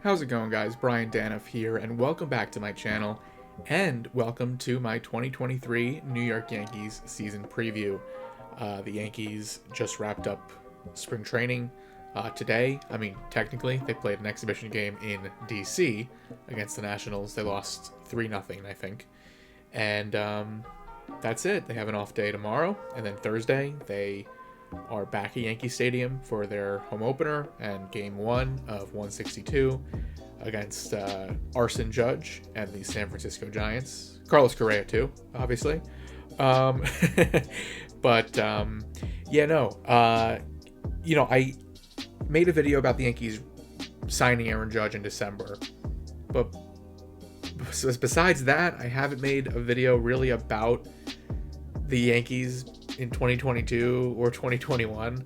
How's it going, guys? Brian Danoff here, and welcome back to my channel, and welcome to my 2023 New York Yankees season preview. The Yankees just wrapped up spring training today. I mean, technically, they played an exhibition game in DC against the Nationals. They lost 3-0, I think. And that's it. They have an off day tomorrow, and then Thursday, they are back at Yankee Stadium for their home opener and game 1 of 162 against Arson Judge and the San Francisco Giants. Carlos Correa too, obviously. I made a video about the Yankees signing Aaron Judge in December, but besides that, I haven't made a video really about the Yankees in 2022 or 2021.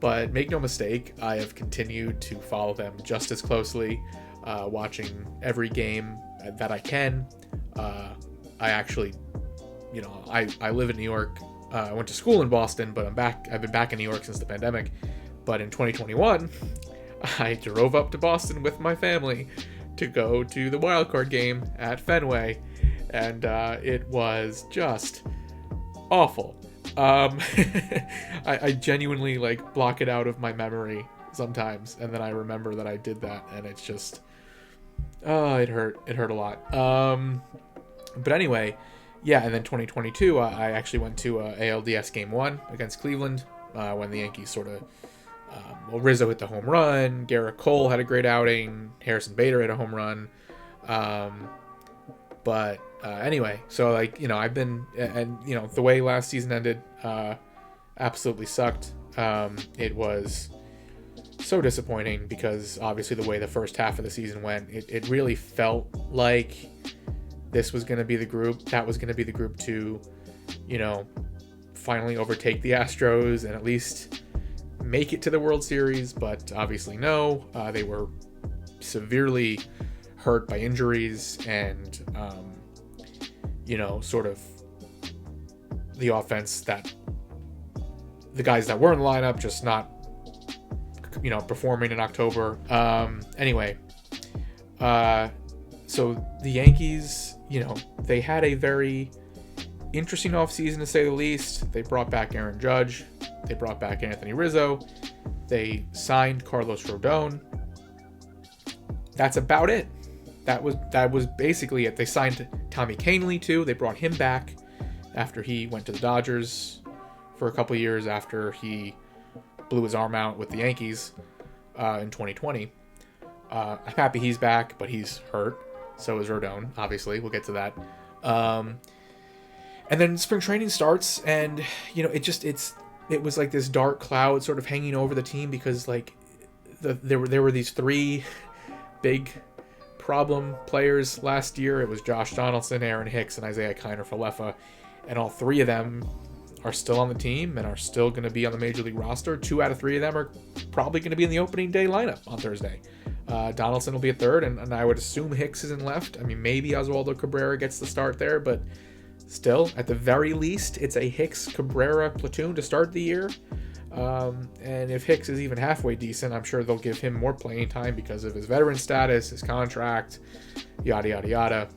But make no mistake, I have continued to follow them just as closely, watching every game that I can. I actually, I live in New York. I went to school in Boston, but I've been back in New York since the pandemic. But in 2021, I drove up to Boston with my family to go to the wild card game at Fenway, and it was just awful. I genuinely block it out of my memory sometimes, and then I remember that I did that, and it's just it hurt a lot. But anyway, yeah. And then 2022, I actually went to ALDS game 1 against Cleveland when the Yankees sort of Rizzo hit the home run, Garrett Cole had a great outing, Harrison Bader hit a home run. Anyway, so I've been, and the way last season ended absolutely sucked. It was so disappointing because obviously the way the first half of the season went, it really felt like this was going to be the group that was going to be the group to, finally overtake the Astros and at least make it to the World Series. But obviously no, they were severely hurt by injuries and sort of the offense that the guys that were in the lineup just not, performing in October. So the Yankees, they had a very interesting offseason to say the least. They brought back Aaron Judge. They brought back Anthony Rizzo. They signed Carlos Rodon. That's about it. That was basically it. They signed Tommy Kahnle too. They brought him back after he went to the Dodgers for a couple years after he blew his arm out with the Yankees in 2020. I'm happy he's back, but he's hurt. So is Rodon, obviously. We'll get to that. And then spring training starts, and it was like this dark cloud sort of hanging over the team because there were these 3 big problem players last year. It was Josh Donaldson, Aaron Hicks, and Isaiah Kiner-Falefa, and all 3 of them are still on the team and are still going to be on the Major League roster. 2 out of 3 of them are probably going to be in the opening day lineup on Thursday. Donaldson will be at third, and I would assume Hicks is in left. I mean, maybe Oswaldo Cabrera gets the start there, but still, at the very least, it's a Hicks-Cabrera platoon to start the year. And if Hicks is even halfway decent, I'm sure they'll give him more playing time because of his veteran status, his contract, yada, yada, yada.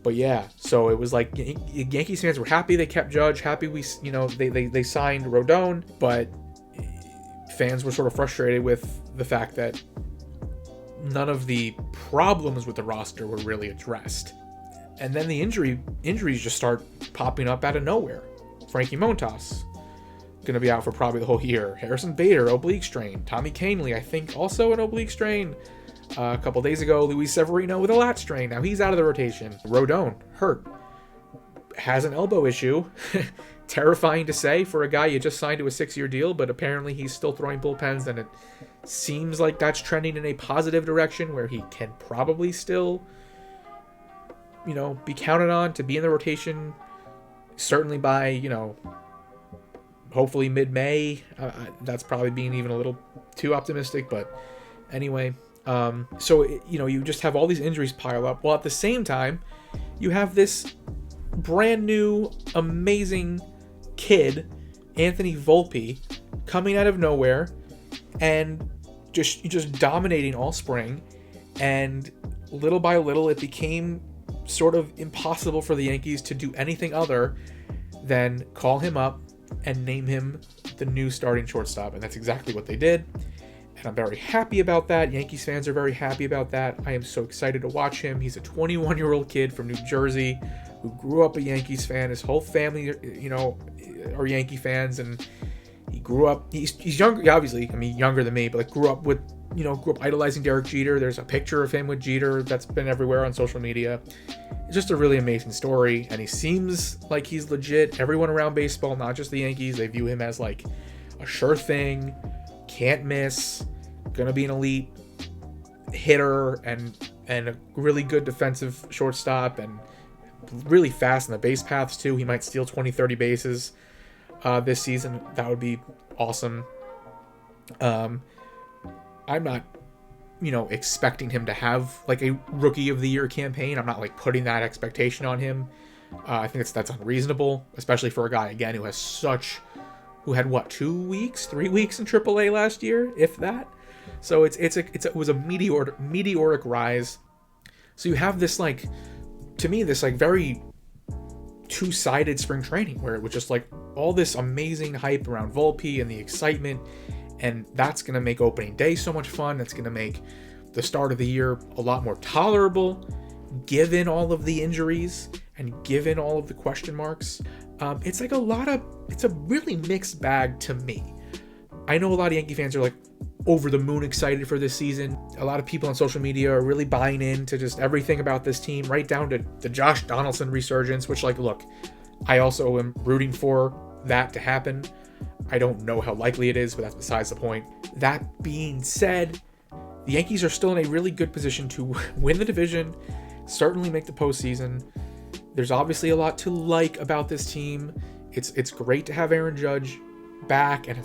But yeah, so it was like Yankees fans were happy they kept Judge, happy they signed Rodon, but fans were sort of frustrated with the fact that none of the problems with the roster were really addressed. And then the injuries just start popping up out of nowhere. Frankie Montas going to be out for probably the whole year. Harrison Bader, oblique strain. Tommy Kahnle, I think, also an oblique strain. A couple days ago, Luis Severino with a lat strain. Now he's out of the rotation. Rodon, hurt. Has an elbow issue. Terrifying to say for a guy you just signed to a 6-year deal, but apparently he's still throwing bullpens, and it seems like that's trending in a positive direction where he can probably still, be counted on to be in the rotation, certainly by, hopefully mid-May. That's probably being even a little too optimistic, but anyway. You just have all these injuries pile up, while at the same time, you have this brand new, amazing kid, Anthony Volpe, coming out of nowhere and just dominating all spring, and little by little it became sort of impossible for the Yankees to do anything other than call him up and name him the new starting shortstop, and that's exactly what they did. And I'm very happy about that. Yankees fans are very happy about that. I am so excited to watch him. He's a 21-year-old kid from New Jersey who grew up a Yankees fan. His whole family, are Yankee fans, and he grew up. He's younger, obviously. I mean, younger than me, but like grew up idolizing Derek Jeter. There's a picture of him with Jeter that's been everywhere on social media. It's just a really amazing story, and he seems like he's legit. Everyone around baseball, not just the Yankees, they view him as like a sure thing, can't miss, gonna be an elite hitter, and a really good defensive shortstop, and really fast in the base paths too. He might steal 20-30 bases this season. That would be awesome. I'm not expecting him to have like a rookie of the year campaign. I'm not like putting that expectation on him. I think that's unreasonable, especially for a guy again who had 3 weeks in AAA last year, if that. So it was a meteoric rise. So you have this this very two-sided spring training where it was just like all this amazing hype around Volpe and the excitement, and that's going to make opening day so much fun. That's going to make the start of the year a lot more tolerable, given all of the injuries and given all of the question marks. It's a really mixed bag to me. I know a lot of Yankee fans are like over the moon excited for this season. A lot of people on social media are really buying into just everything about this team, right down to the Josh Donaldson resurgence, which look, I also am rooting for that to happen. I don't know how likely it is, but that's besides the point. That being said, the Yankees are still in a really good position to win the division, certainly make the postseason. There's obviously a lot to like about this team. It's great to have Aaron Judge back, and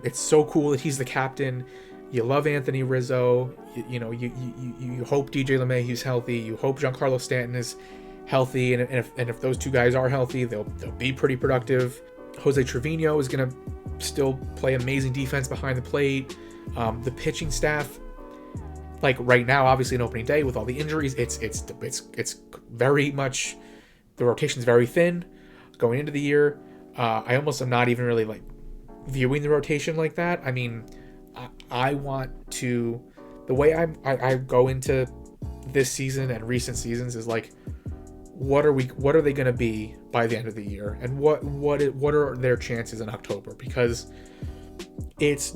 it's so cool that he's the captain. You love Anthony Rizzo. You hope DJ LeMahieu's healthy. You hope Giancarlo Stanton is healthy, and if those two guys are healthy, they'll be pretty productive. Jose Trevino is going to still play amazing defense behind the plate. The pitching staff, like right now, obviously in opening day with all the injuries, it's very much, the rotation's very thin going into the year. I almost am not even really viewing the rotation like that. I mean, I want to, the way I go into this season and recent seasons is what are they going to be by the end of the year, and what are their chances in October? Because it's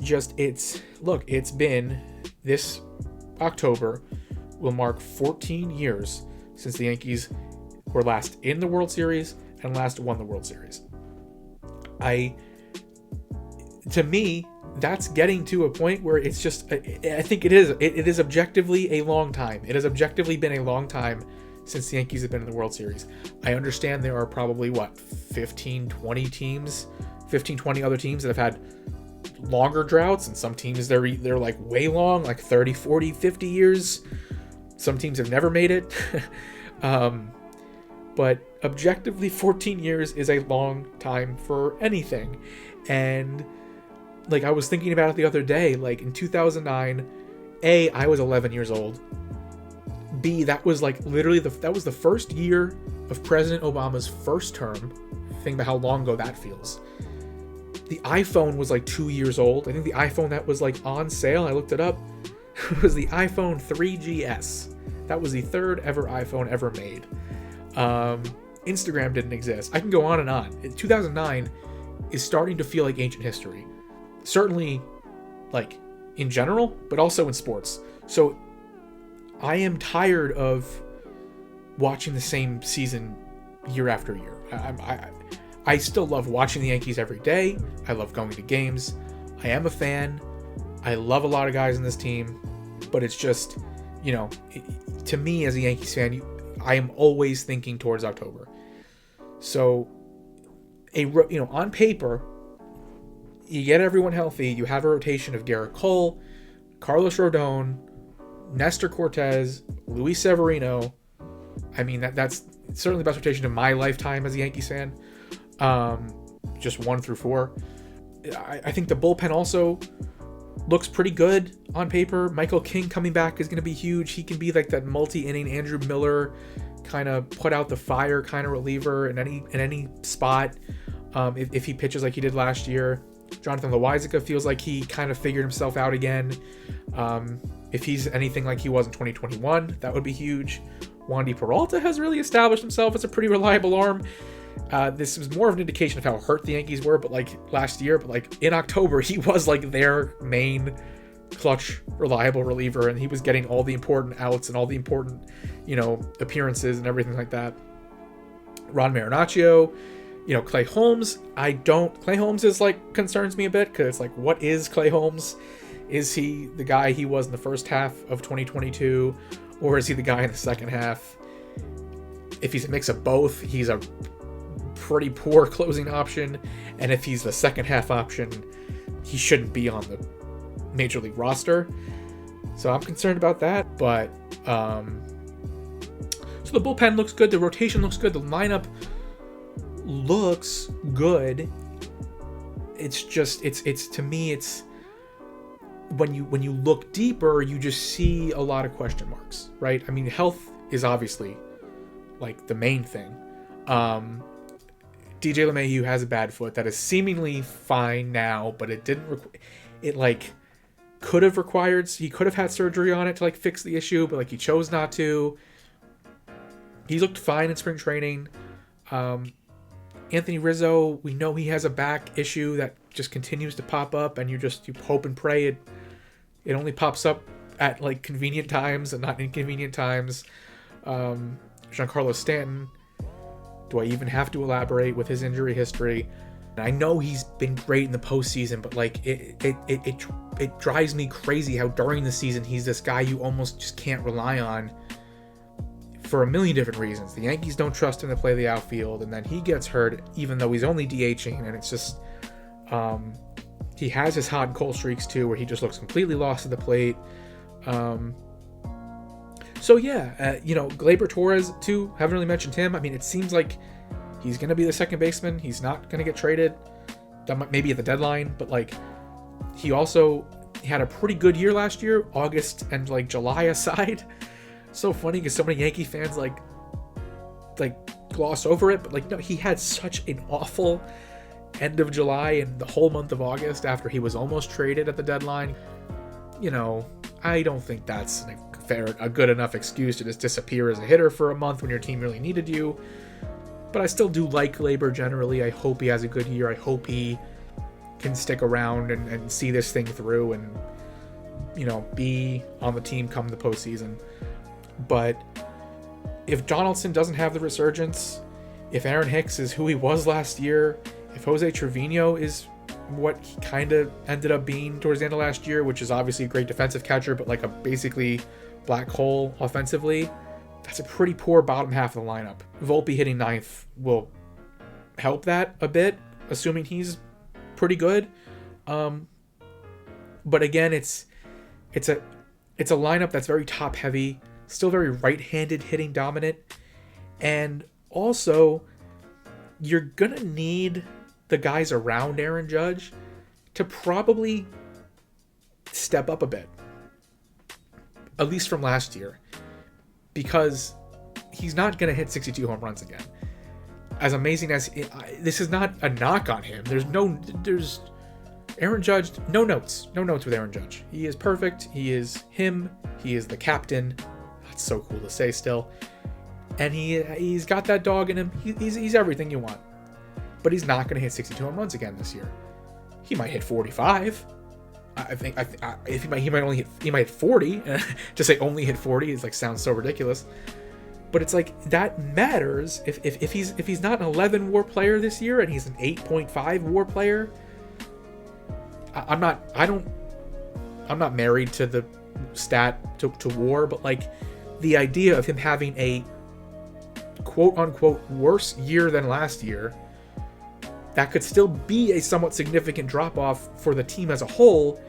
been, this October will mark 14 years since the Yankees were last in the World Series and last won the World Series. To me, that's getting to a point where it's just, I think it is objectively a long time. It has objectively been a long time since the Yankees have been in the World Series. I understand there are probably 15, 20 other teams that have had longer droughts, and some teams they're way long, 30, 40, 50 years. Some teams have never made it. But objectively, 14 years is a long time for anything. And I was thinking about it the other day, in 2009, A, I was 11 years old. B, that was literally that was the first year of President Obama's first term. Think about how long ago that feels. The iPhone was 2 years old. I think the iPhone that was on sale, I looked it up, was the iPhone 3GS. That was the third ever iPhone ever made. Instagram didn't exist. I can go on and on. 2009 is starting to feel like ancient history. Certainly, in general, but also in sports. So I am tired of watching the same season year after year. I still love watching the Yankees every day. I love going to games. I am a fan. I love a lot of guys in this team, but it's just, to me as a Yankees fan, I am always thinking towards October. So, on paper, you get everyone healthy. You have a rotation of Garrett Cole, Carlos Rodon, Nestor Cortez, Luis Severino. I mean, that's certainly the best rotation of my lifetime as a Yankees fan. Just 1 through 4. I think the bullpen also looks pretty good on paper. Michael King coming back is going to be huge. He can be like that multi-inning Andrew Miller kind of put out the fire kind of reliever in any spot if he pitches like he did last year. Jonathan Loáisiga feels like he kind of figured himself out again. If he's anything like he was in 2021, that would be huge. Wandy Peralta has really established himself as a pretty reliable arm. This was more of an indication of how hurt the Yankees were, but like last year, but like in October, he was like their main clutch, reliable reliever, and he was getting all the important outs and all the important, appearances and everything like that. Ron Marinaccio, Clay Holmes. Clay Holmes is like concerns me a bit because it's like, what is Clay Holmes? Is he the guy he was in the first half of 2022, or is he the guy in the second half? If he's a mix of both, he's a pretty poor closing option, and if he's the second half option, he shouldn't be on the major league roster. So I'm concerned about that. But so the bullpen looks good, the rotation looks good, the lineup looks good. It's just it's to me, it's when you look deeper, you just see a lot of question marks, right? I mean, health is obviously like the main thing. DJ LeMahieu has a bad foot that is seemingly fine now, but it didn't could have required, he could have had surgery on it to like fix the issue, but like he chose not to. He looked fine in spring training. Anthony Rizzo, we know he has a back issue that just continues to pop up, and you hope and pray it only pops up at like convenient times and not inconvenient times. Giancarlo Stanton, do I even have to elaborate with his injury history? I know he's been great in the postseason, but like it drives me crazy how during the season he's this guy you almost just can't rely on for a million different reasons. The Yankees don't trust him to play the outfield, and then he gets hurt even though he's only DHing, and it's just he has his hot and cold streaks too, where he just looks completely lost at the plate. So yeah, Gleyber Torres too. Haven't really mentioned him. I mean, it seems like he's going to be the second baseman. He's not going to get traded. Maybe at the deadline, but like he had a pretty good year last year, August and like July aside. So funny because so many Yankee fans like gloss over it, but like no, he had such an awful end of July and the whole month of August after he was almost traded at the deadline. I don't think that's a good enough excuse to just disappear as a hitter for a month when your team really needed you. But I still do like Gleyber generally. I hope he has a good year. I hope he can stick around and see this thing through and, be on the team come the postseason. But if Donaldson doesn't have the resurgence, if Aaron Hicks is who he was last year, if Jose Trevino is what he kind of ended up being towards the end of last year, which is obviously a great defensive catcher, but like a basically black hole offensively, that's a pretty poor bottom half of the lineup. Volpe hitting ninth will help that a bit, assuming he's pretty good. But again, it's a lineup that's very top heavy, still very right-handed hitting dominant, and also you're gonna need the guys around Aaron Judge to probably step up a bit, at least from last year, because he's not going to hit 62 home runs again. As amazing as this is not a knock on him. There's Aaron Judge, no notes with Aaron Judge. He is perfect. He is him. He is the captain. That's so cool to say still. And he's got that dog in him. He's everything you want. But he's not going to hit 62 home runs again this year. He might hit 45. I think if he might hit 40. To say only hit 40 is sounds so ridiculous. But it's that matters if he's not an 11 WAR player this year and he's an 8.5 WAR player. I'm not married to the stat to WAR, but the idea of him having a quote unquote worse year than last year, that could still be a somewhat significant drop off for the team as a whole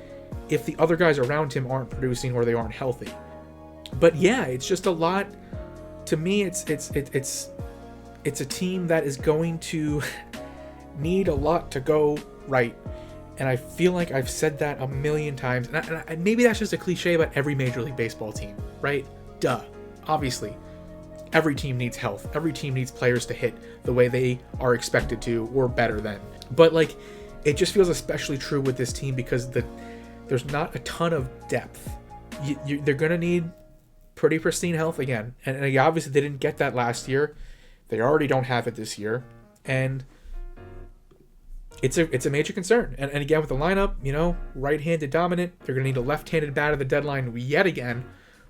if the other guys around him aren't producing or they aren't healthy. But yeah, it's just a lot. To me, it's a team that is going to need a lot to go right And I feel like I've said that a million times. And maybe that's just a cliche about every Major League Baseball team, right? Duh. Obviously. Every team needs health. Every team needs players to hit the way they are expected to or better than. But, like, it just feels especially true with this team because there's not a ton of depth. They're going to need pretty pristine health again. And obviously they didn't get that last year. They already don't have it this year. And it's a major concern. And again, with the lineup, right-handed dominant. They're going to need a left-handed bat at the deadline yet again.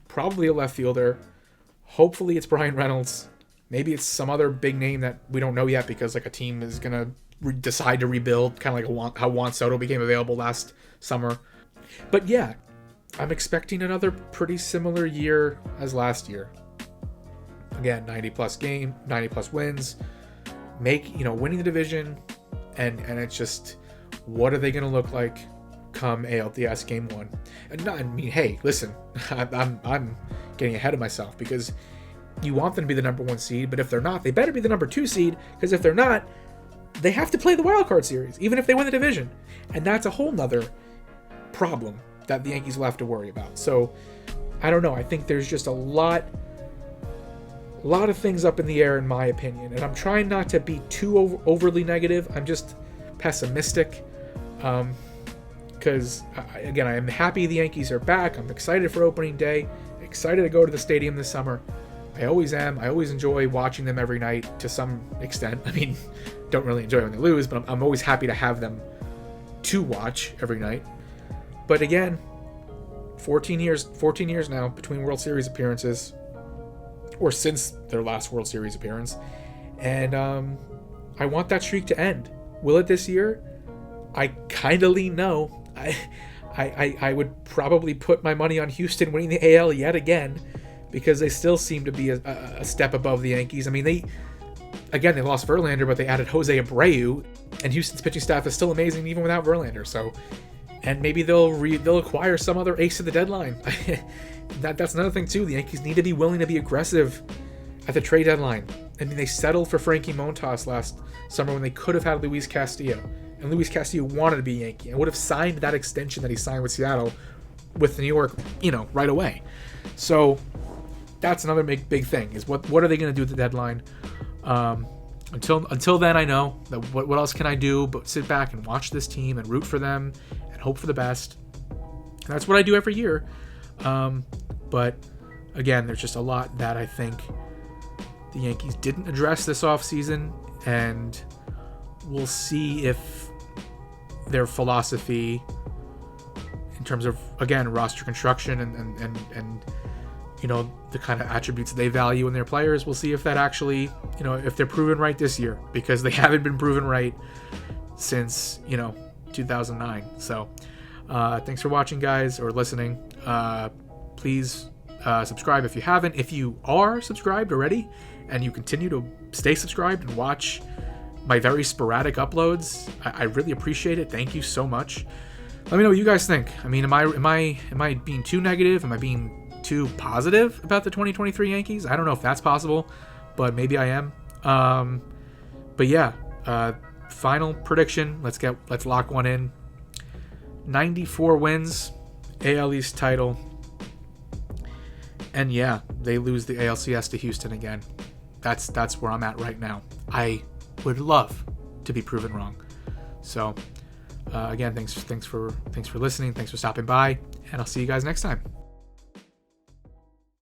Probably a left fielder. Hopefully it's Brian Reynolds. Maybe it's some other big name that we don't know yet because like a team is going to decide to rebuild, kind of like how Juan Soto became available last summer. But yeah, I'm expecting another pretty similar year as last year. Again, 90+ wins, winning the division, and it's just, what are they going to look like come ALDS Game 1? Hey, listen, I'm getting ahead of myself because you want them to be the number 1 seed, but if they're not, they better be the number 2 seed, because if they're not, they have to play the wild card series, even if they win the division. And that's a whole nother problem that the Yankees will have to worry about. So, I don't know. I think there's just a lot of things up in the air, in my opinion. And I'm trying not to be too overly negative. I'm just pessimistic. Because, again, I am happy the Yankees are back. I'm excited for opening day. Excited to go to the stadium this summer. I always am. I always enjoy watching them every night to some extent. I mean, don't really enjoy when they lose, but I'm always happy to have them to watch every night. But again, 14 years now between World Series appearances, or since their last World Series appearance, and I want that streak to end. Will it this year? I kind of lean no. I would probably put my money on Houston winning the AL yet again, because they still seem to be a step above the Yankees. I mean, they lost Verlander, but they added Jose Abreu, and Houston's pitching staff is still amazing even without Verlander. So, and maybe they'll acquire some other ace at the deadline. That's another thing too. The Yankees need to be willing to be aggressive at the trade deadline. I mean, they settled for Frankie Montas last summer when they could have had Luis Castillo, and Luis Castillo wanted to be a Yankee and would have signed that extension that he signed with Seattle with New York, right away. So that's another big thing, is what are they going to do at the deadline? Until then, I know that what else can I do but sit back and watch this team and root for them and hope for the best. And that's what I do every year. But again, there's just a lot that I think the Yankees didn't address this offseason, and we'll see if their philosophy in terms of, again, roster construction and the kind of attributes they value in their players, we'll see if that actually, if they're proven right this year, because they haven't been proven right since, 2009. So, thanks for watching, guys, or listening. Please subscribe if you haven't. If you are subscribed already and you continue to stay subscribed and watch my very sporadic uploads, I really appreciate it. Thank you so much. Let me know what you guys think. I mean, am I being too negative? Am I being too positive about the 2023 Yankees? I don't know if that's possible, but maybe I am. But yeah, final prediction. Let's lock one in. 94 wins, AL East title, and yeah, they lose the ALCS to Houston again. That's where I'm at right now. I would love to be proven wrong. So again, thanks for listening. Thanks for stopping by, and I'll see you guys next time.